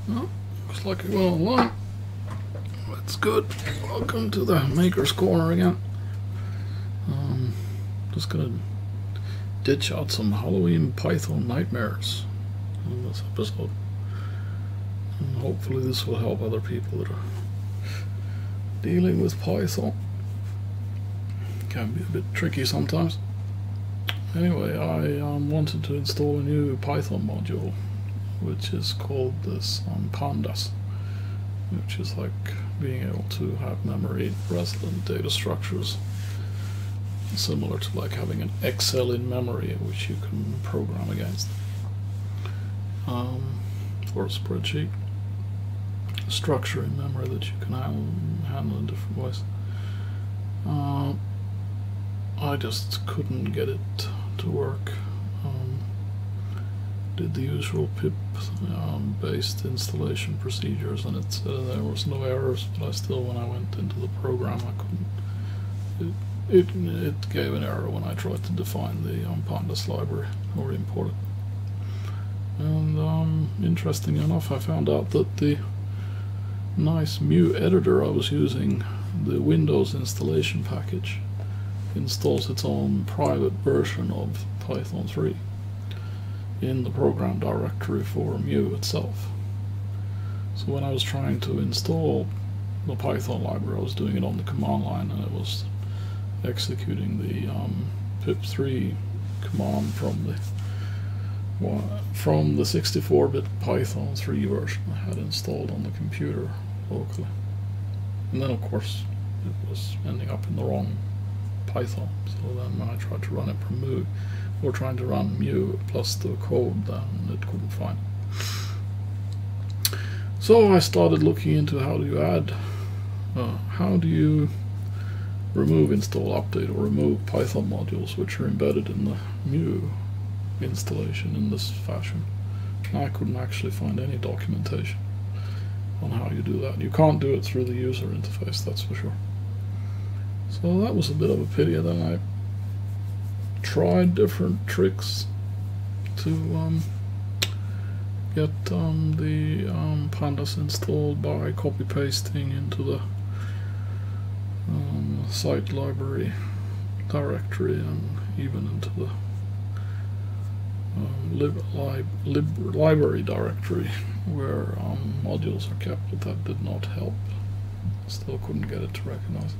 Oh, looks like it went online. That's good. Welcome to the Maker's Corner again. Just gonna ditch out some Halloween Python nightmares in this episode. And hopefully this will help other people that are dealing with Python. Can be a bit tricky sometimes. Anyway, I wanted to install a new Python module, which is called this pandas, which is like being able to have memory resident data structures, similar to like having an Excel in memory, which you can program against, or a spreadsheet structure in memory that you can handle in different ways. I just couldn't get it to work. Did the usual pip based installation procedures, and it there was no errors, but I still, when I went into the program, I couldn't. It gave an error when I tried to define the pandas library or import it. And interesting enough, I found out that the nice Mu editor I was using, the Windows installation package, installs its own private version of Python 3 in the program directory for Mu itself. So when I was trying to install the Python library, I was doing it on the command line, and it was executing the pip3 command from the 64-bit Python 3 version I had installed on the computer locally. And then of course it was ending up in the wrong Python, so then when I tried to run it from Mu, or trying to run Mu plus the code, then it couldn't find it. So I started looking into how do you add, how do you remove, install, update, or remove Python modules which are embedded in the Mu installation in this fashion. And I couldn't actually find any documentation on how you do that. You can't do it through the user interface, that's for sure. So that was a bit of a pity. Then I tried different tricks to get the pandas installed by copy pasting into the site library directory, and even into the library directory where modules are kept, but that did not help. Still couldn't get it to recognize it.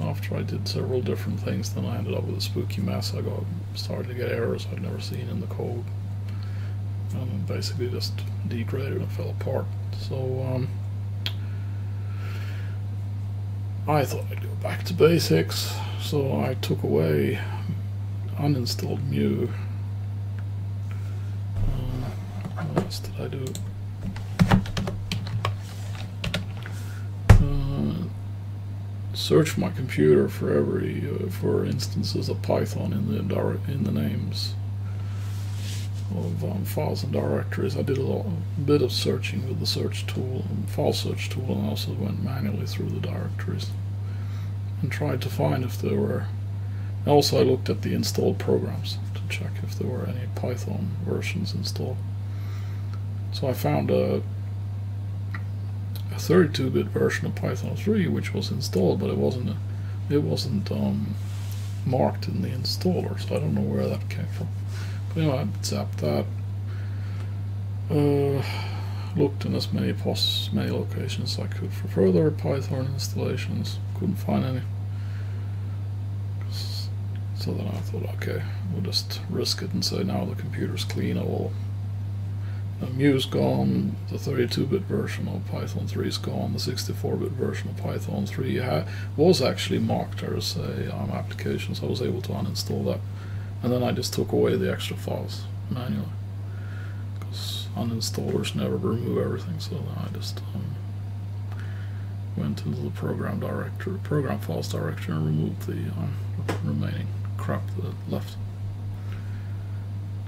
After I did several different things, then I ended up with a spooky mess. I started to get errors I'd never seen in the code, and basically just degraded and fell apart. So I thought I'd go back to basics, so I took away, uninstalled Mu. What else did I do? Search my computer for instances of Python in the names of files and directories. I did a bit of searching with the search tool, file search tool, and also went manually through the directories and tried to find if there were. Also, I looked at the installed programs to check if there were any Python versions installed. So I found a 32-bit version of Python 3 which was installed, but it wasn't marked in the installer, so I don't know where that came from. But anyway, I zapped that. Looked in as many locations as I could for further Python installations. Couldn't find any. So then I thought, okay, we'll just risk it and say now the computer's clean. Mu's gone, the 32-bit version of Python 3 is gone, the 64-bit version of Python 3 was actually marked as a application, so I was able to uninstall that. And then I just took away the extra files manually, because uninstallers never remove everything. So then I just went into the program files directory, and removed the remaining crap that left.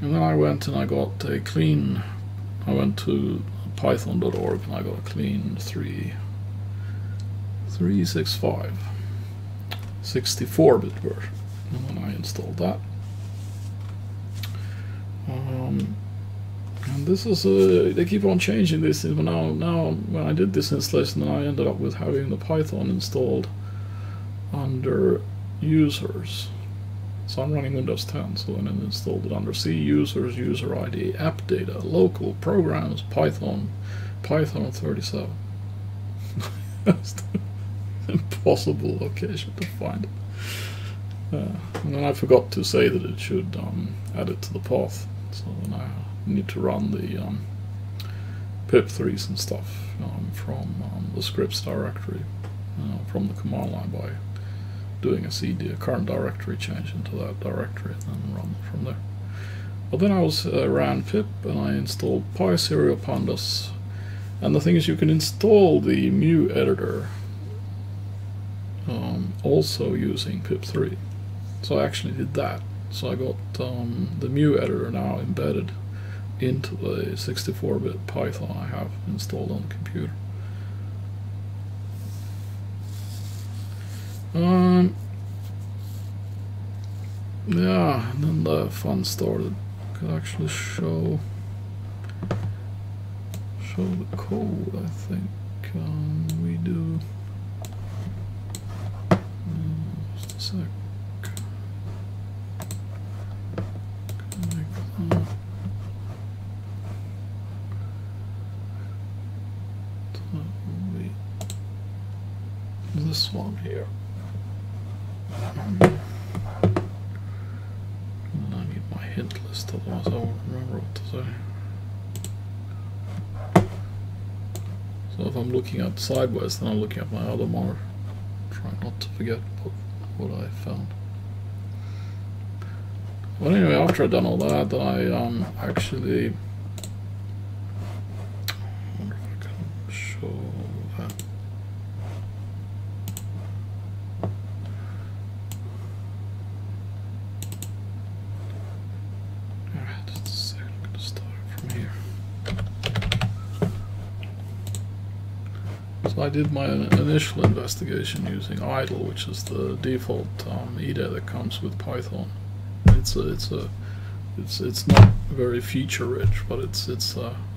And then I went and I got a clean. I went to python.org and I got a clean 365 64-bit version, and then I installed that. And this is they keep on changing this. Now when I did this installation, then I ended up with having the Python installed under users. So I'm running Windows 10, so then I installed it under C, users, user ID, AppData, local, programs, Python 37. That's the impossible location to find it. And then I forgot to say that it should add it to the path. So then I need to run the pip3s and stuff from the scripts directory, from the command line by doing a cd, a current directory change into that directory, and then run it from there. But then I ran pip and I installed PySerial pandas. And the thing is, you can install the mu editor also using pip3. So I actually did that. So I got the mu editor now embedded into the 64-bit Python I have installed on the computer. Yeah, and then the fun started. I could actually show the code, I think. We do. Just a sec. This one here. And I need my hint list, otherwise I won't remember what to say. So if I'm looking at sideways, then I'm looking at my other monitor. Try not to forget what I found. Well, anyway, after I'd done all that, then I actually. I wonder if I can show that. Just a second, I'm going to start from here. So I did my initial investigation using idle, which is the default IDE that comes with Python. It's not very feature rich, but it's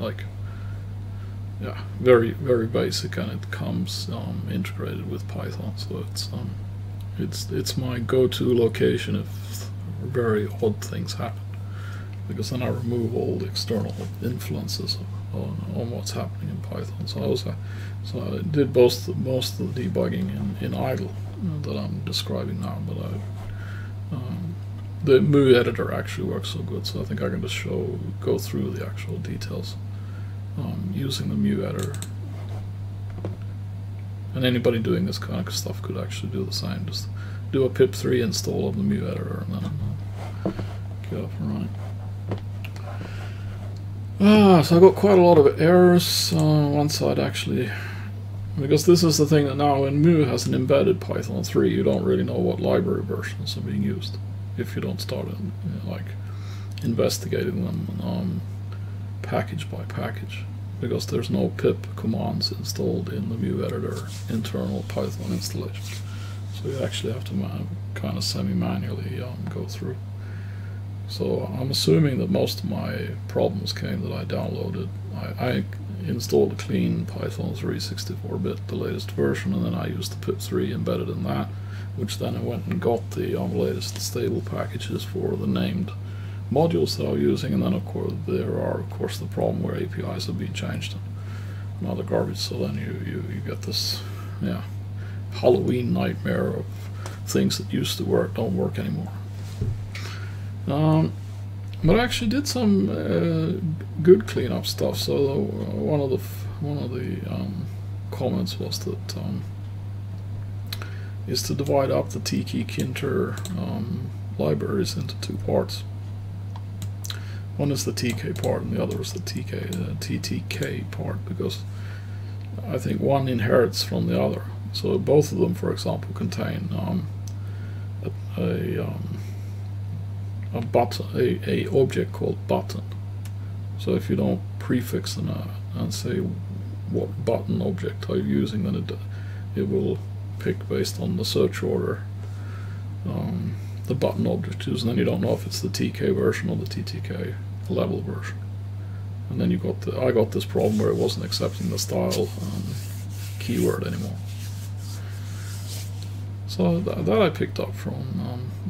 like, yeah, very basic, and it comes integrated with Python. So it's my go-to location if very odd things happen, because then I remove all the external influences on what's happening in Python. So I did most of the debugging in idle that I'm describing now, but the mu editor actually works so good, so I think I can just go through the actual details using the mu editor. And anybody doing this kind of stuff could actually do the same. Just do a pip3 install of the mu editor and then get up and running. So I got quite a lot of errors on one side actually, because this is the thing that now when mu has an embedded Python 3, you don't really know what library versions are being used if you don't start like investigating them package by package, because there's no pip commands installed in the mu editor internal Python installation. So you actually have to kind of semi-manually go through. So I'm assuming that most of my problems came that I downloaded. I installed a clean Python 3 64-bit, the latest version, and then I used the pip3 embedded in that, which then I went and got the latest stable packages for the named modules that I'm using, and then of course there are the problem where APIs have been changed and other garbage. So then you get this Halloween nightmare of things that used to work don't work anymore. But I actually did some good cleanup stuff. So one of the comments was that is to divide up the tk-kinter libraries into two parts. One is the TK part and the other is the TTK part, because I think one inherits from the other. So both of them, for example, contain a button, a object called button. So if you don't prefix and say what button object are you using, then it will pick based on the search order the button object used, and then you don't know if it's the TK version or the TTK level version. And then I got this problem where it wasn't accepting the style keyword anymore. So that I picked up from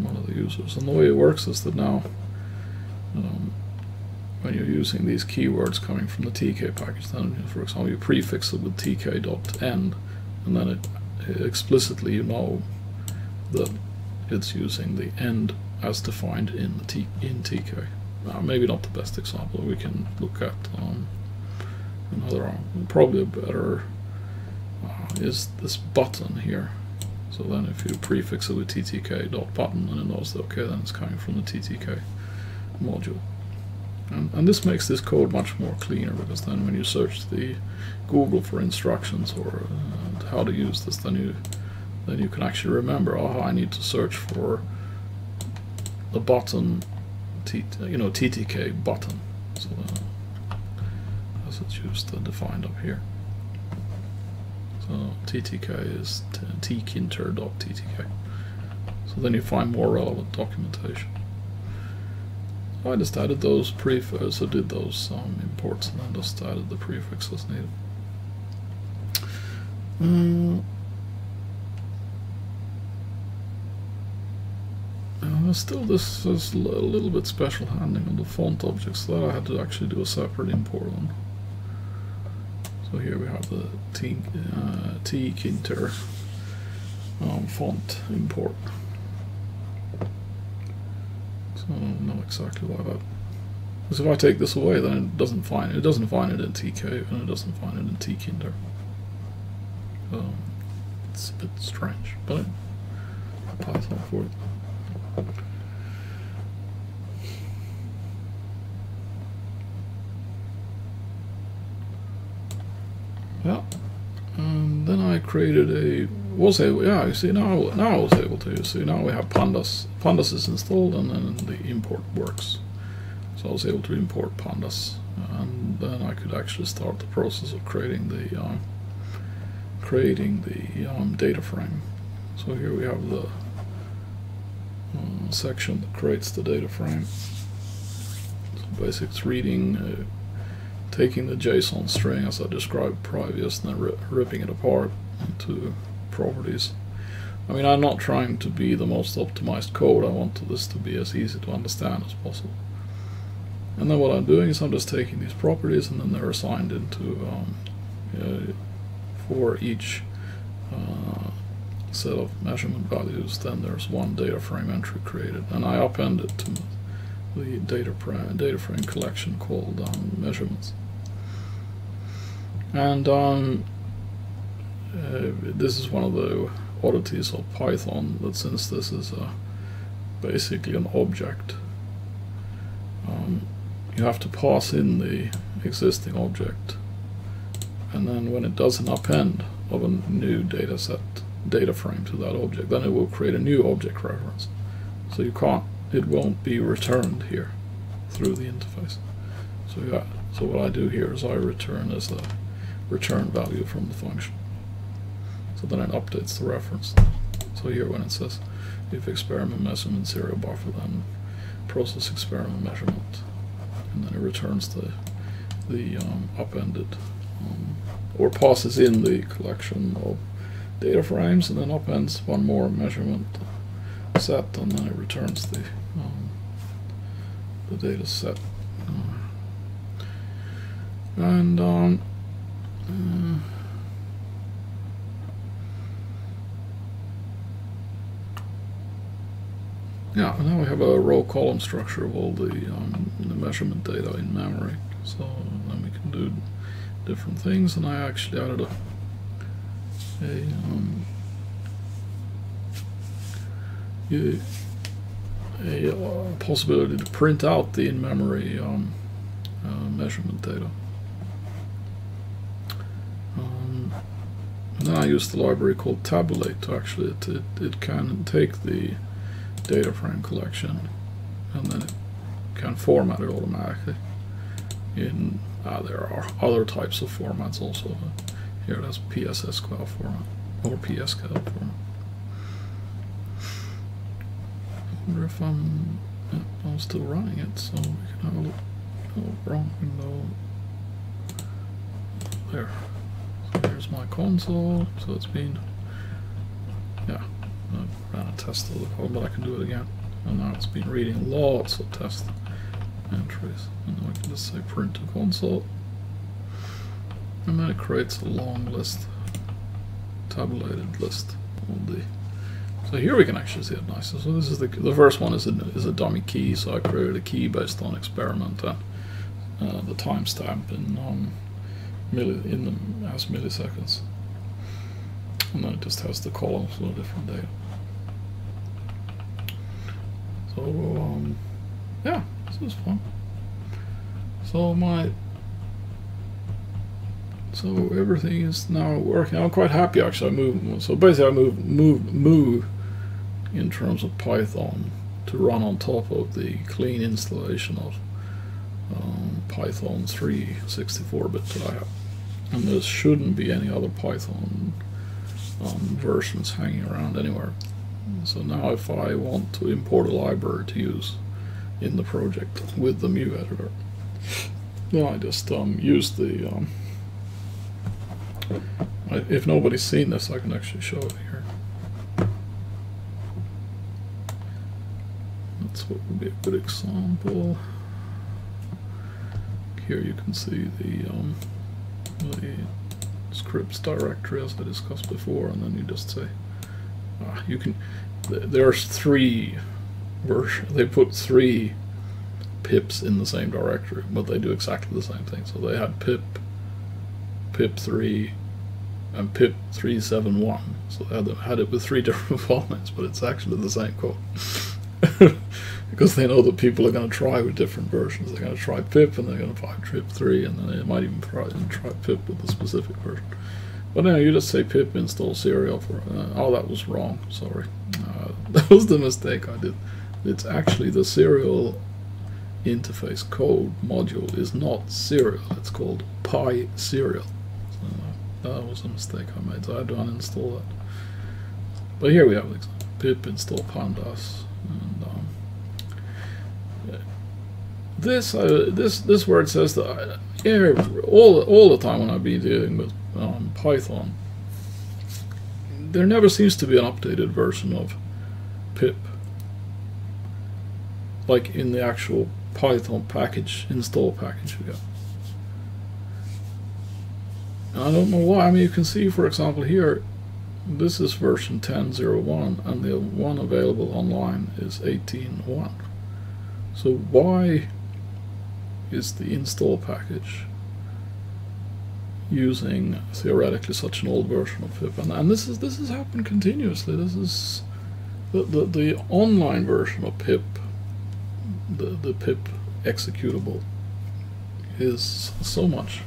one of the users. And the way it works is that now, when you're using these keywords coming from the TK package, then, for example, you prefix it with tk.end, and then it explicitly, you know that it's using the end as defined in the in TK. Maybe not the best example. We can look at another. Probably a better is this button here. So then, if you prefix it with ttk.button, and it knows that okay, then it's coming from the ttk module. And this makes this code much more cleaner, because then when you search the Google for instructions or how to use this, then you can actually remember, oh, I need to search for the button, TTK button. So as it's used and defined up here. So TTK is tkinter.ttk. So then you find more relevant documentation. I just added those prefixes, so did those imports, and then just added the prefixes needed. Still, this is a little bit special handling on the font objects, so that I had to actually do a separate import on. So here we have the tkinter font import. So I don't know exactly why that. Because if I take this away, then it doesn't find it in TK, and it doesn't find it in tkinter. It's a bit strange, but Python for it. Yeah, and then I created you see, now I was able to. You see, now we have pandas. Pandas is installed, and then the import works. So I was able to import pandas, and then I could actually start the process of creating the data frame. So here we have the section that creates the data frame. So basically, it's reading, taking the JSON string as I described previous, and then ripping it apart into properties. I mean, I'm not trying to be the most optimized code. I want this to be as easy to understand as possible. And then what I'm doing is I'm just taking these properties, and then they're assigned into for each set of measurement values. Then there's one data frame entry created, and I append it to the data frame collection called measurements. And this is one of the oddities of Python, that since this is basically an object, you have to pass in the existing object, and then when it does an append of a new data frame to that object, then it will create a new object reference. So it won't be returned here through the interface. So yeah, so what I do here is I return as a return value from the function. So then it updates the reference. So here when it says if experiment measurement serial buffer, then process experiment measurement, and then it returns the appended or passes in the collection of data frames, and then appends one more measurement set, and then it returns the data set. Yeah, now we have a row column structure of all the measurement data in memory. So then we can do different things, and I actually added a possibility to print out the in-memory measurement data. And then I used the library called tabulate to actually, it can take the data frame collection, and then it can format it automatically. There are other types of formats also. Here that's PSSQL format, or PSQL format. I wonder if I'm still running it, so we can have a look. Oh, wrong window. There. So here's my console. So it's been, yeah, I ran a test of the code, but I can do it again. And now it's been reading lots of test entries. And then I can just say print to console. And then it creates a long list, tabulated list of the. So here we can actually see it nicely. So this is the first one is a dummy key. So I created a key based on experiment and the timestamp in as milliseconds, and then it just has the columns for different data. So yeah, this is fun. So everything is now working. I'm quite happy actually. So basically I move in terms of Python to run on top of the clean installation of Python 3 64-bit that I have. And there shouldn't be any other Python versions hanging around anywhere. So now if I want to import a library to use in the project with the Mu editor, then I just use the if nobody's seen this, I can actually show it here. That's what would be a good example. Here you can see the scripts directory as I discussed before, and then you just say you can. There's 3 versions. They put 3 pips in the same directory, but they do exactly the same thing. So they had pip3 and pip371. So they had it with 3 different file names, but it's actually the same code. Because they know that people are going to try with different versions. They're going to try pip, and they're going to try pip3, and then they might even try pip with a specific version. But anyway, you just say pip install serial for. Oh, that was wrong. Sorry, that was the mistake I did. It's actually the serial interface code module is not serial. It's called Pi serial. So that was a mistake I made. So I had to uninstall that. But here we have the example. Pip install pandas. And this where it says that all the time when I've been dealing with Python, there never seems to be an updated version of pip, like in the actual Python package install package we got. And I don't know why. I mean, you can see, for example, here this is version 10.01, and the one available online is 18.1. So why is the install package using theoretically such an old version of pip? And this has happened continuously. This is the online version of pip, the pip executable, is so much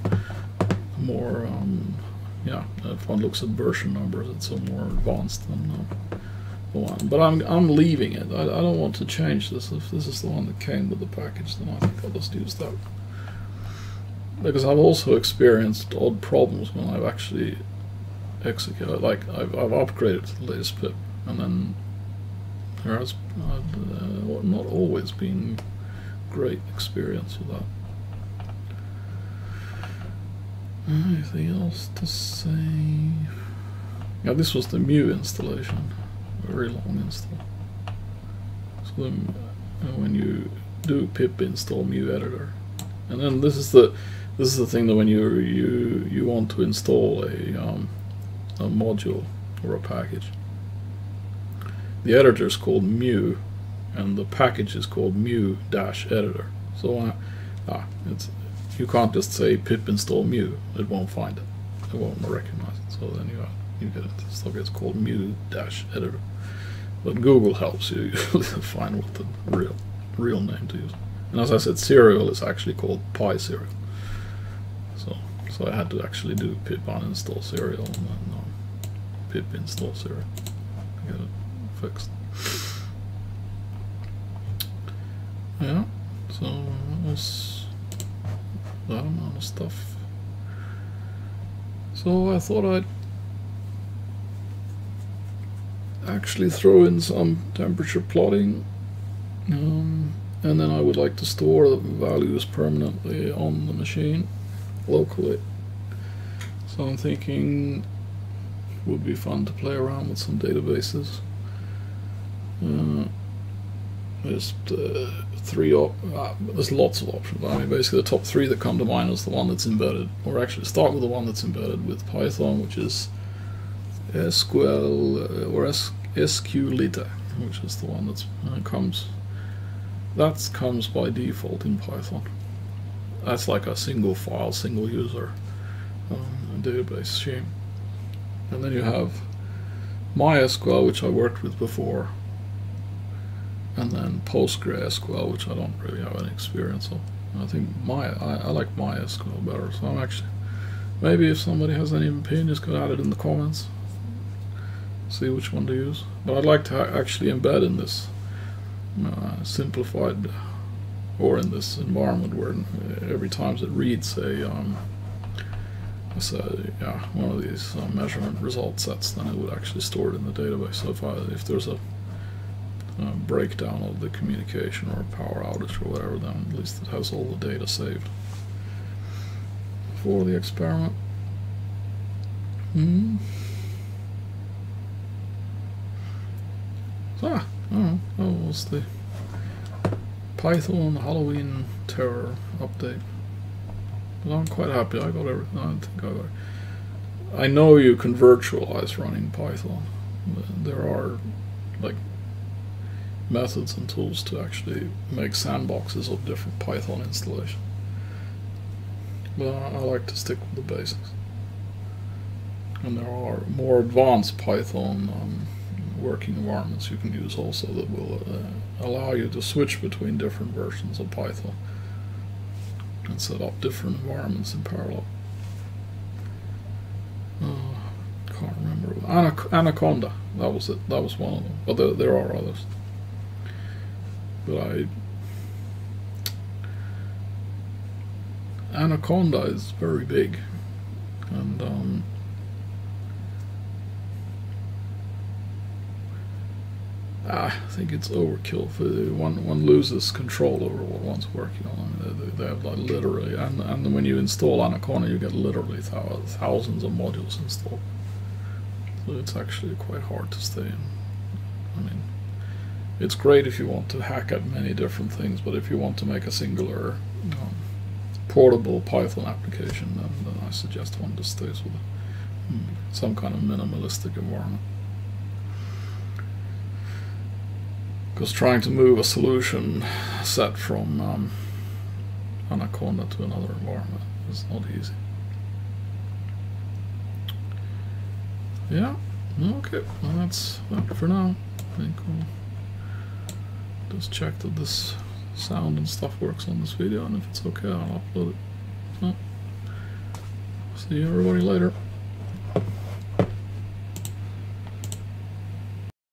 more. Yeah, if one looks at version numbers, it's so more advanced than the one. But I'm leaving it. I don't want to change this. If this is the one that came with the package, then I think I'll just use that. Because I've also experienced odd problems when I've actually executed. Like I've upgraded to the latest pip, and then there has not always been great experience with that. Anything else to say? Yeah, this was the Mu installation. Very long install. So then, when you do pip install Mu editor, and then this is the thing that when you want to install a module or a package, the editor is called Mu, and the package is called mu-editor. So it's. You can't just say pip install mu; it won't find it. It won't recognize it. So then you get it. So it's called mu-editor. But Google helps you usually find what the real name to use. And as I said, serial is actually called Pi serial. So I had to actually do pip uninstall serial and then pip install serial to get it fixed. Yeah. So that was that amount of stuff. So I thought I'd actually throw in some temperature plotting And then I would like to store the values permanently on the machine locally. So I'm thinking it would be fun to play around with some databases. There's there's lots of options. I mean, basically the top three that come to mind is the one that's embedded, or actually start with the one that's embedded with Python, which is SQL or SQLite, which is the one that's comes by default in Python. That's like a single file, single user database scheme. And then you have MySQL, which I worked with before, and then PostgreSQL, which I don't really have any experience of. I think I like MySQL better. So I'm actually, maybe if somebody has any opinions, could add it in the comments. See which one to use. But I'd like to actually embed in this simplified, or in this environment where every time it reads one of these measurement result sets, then it would actually store it in the database. So if there's a breakdown of the communication or a power outage or whatever, then at least it has all the data saved for the experiment. So, that was the Python Halloween Terror update. But I'm quite happy I got everything. I think I got it. I know you can virtualize running Python. There are like methods and tools to actually make sandboxes of different Python installations. But I like to stick with the basics. And there are more advanced Python working environments you can use also that will allow you to switch between different versions of Python and set up different environments in parallel. Can't remember. Anaconda, that was it. That was one of them. But there are others. But Anaconda is very big, and I think it's overkill. One loses control over what one's working on. They have like literally, and when you install Anaconda, you get literally thousands of modules installed. So it's actually quite hard to stay in. I mean, it's great if you want to hack at many different things, but if you want to make a singular portable Python application, then I suggest one just stays with some kind of minimalistic environment. Because trying to move a solution set from Anaconda to another environment is not easy. Yeah, okay, well that's that for now. I think we'll just check that this sound and stuff works on this video, and if it's okay, I'll upload it. So, see everybody later.